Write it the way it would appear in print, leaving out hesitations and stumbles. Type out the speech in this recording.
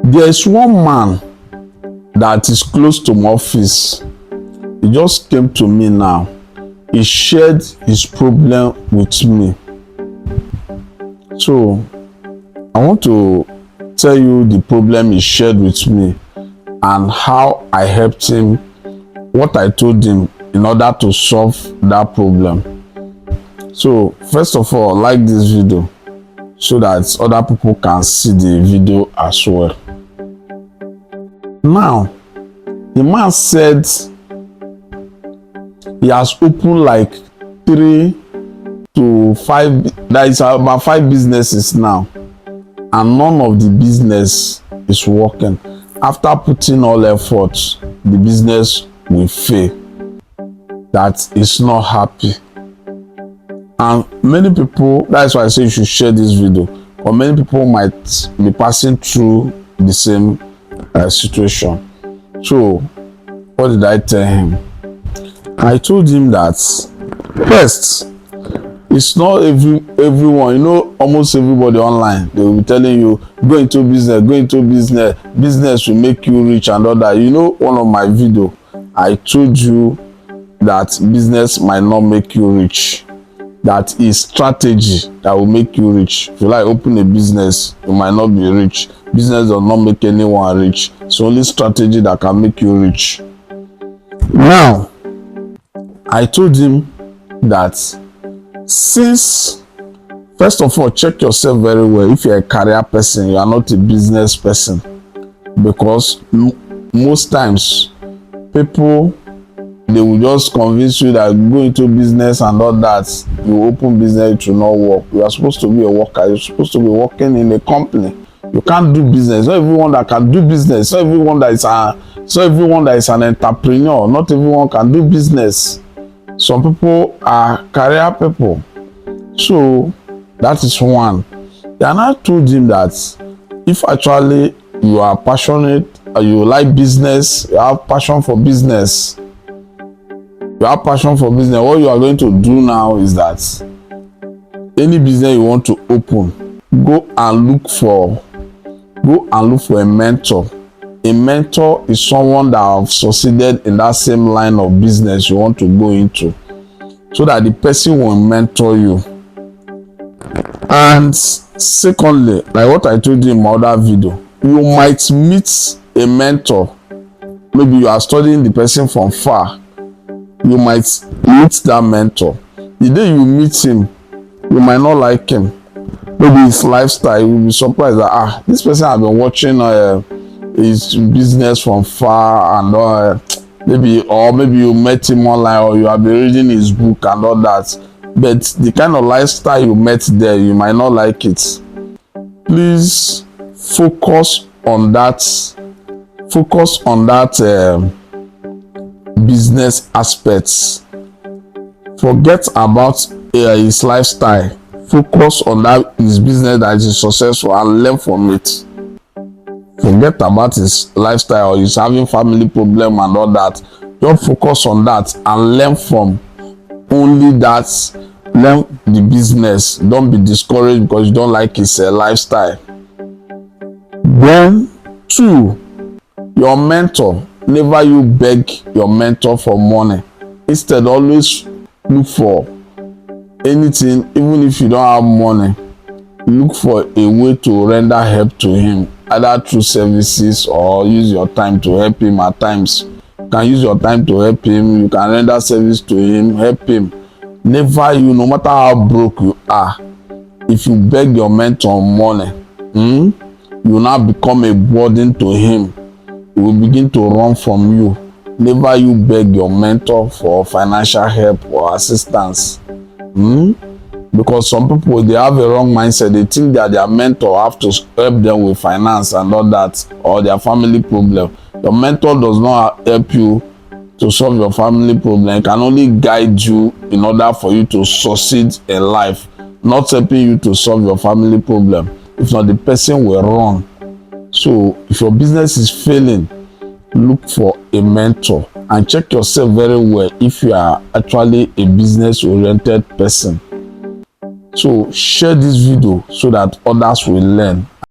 There's one man that is close to my office. He just came to me now. He shared his problem with me. So I want to tell you the problem he shared with me and how I helped him, what I told him in order to solve that problem. So first of all, like this video so that other people can see the video as well. Now, the man said he has opened like 3 to 5, that is about 5 businesses now, and none of the business is working. After putting all efforts, the business will fail. That is not happy. And many people, that's why I say you should share this video, but many people might be passing through the same situation. So what did I tell him? I told him that first, it's not everyone, you know, almost everybody online, they will be telling you, go into business, business will make you rich and all that. You know, one of my video, I told you that business might not make you rich. That is strategy that will make you rich. If you like open a business, you might not be rich. Business does not make anyone rich. It's only strategy that can make you rich. Now, I told him that since, first of all, check yourself very well. If you're a career person, you are not a business person, because most times people, they will just convince you that go into business and all that, you open business, it will not work. You are supposed to be a worker. You're supposed to be working in a company. You can't do business. Not everyone that can do business. Not everyone that is an entrepreneur. Not everyone can do business. Some people are career people. So that is one. Then I told him that if actually you are passionate, or you like business, you have passion for business, what you are going to do now is that any business you want to open, go and look for a mentor. A mentor is someone that have succeeded in that same line of business you want to go into, so that the person will mentor you. And secondly, like what I told you in my other video, you might meet a mentor. Maybe you are studying the person from far. You might meet that mentor. The day you meet him, you might not like him. Maybe his lifestyle, you will be surprised that this person has been watching his business from far, and maybe you met him online, or you have been reading his book and all that. But the kind of lifestyle you met there, you might not like it. Please focus on that. Business aspects. Forget about his lifestyle. Focus on that his business that is successful and learn from it. Forget about his lifestyle, or he's having family problem and all that. Just focus on that and learn from only that. Learn the business. Don't be discouraged because you don't like his lifestyle. Then 2, your mentor. Never you beg your mentor for money. Instead, always look for anything, even if you don't have money. Look for a way to render help to him, either through services or use your time to help him. At times, you can use your time to help him. You can render service to him, help him. Never you, no matter how broke you are, if you beg your mentor money, you will now become a burden to him. He will begin to run from you. Never you beg your mentor for financial help or assistance. Because some people, they have a wrong mindset. They think that their mentor have to help them with finance and all that, or their family problem. Your mentor does not help you to solve your family problem. It can only guide you in order for you to succeed in life, not helping you to solve your family problem. If not, the person will run. So if your business is failing, look for a mentor and check yourself very well if you are actually a business-oriented person. So share this video so that others will learn.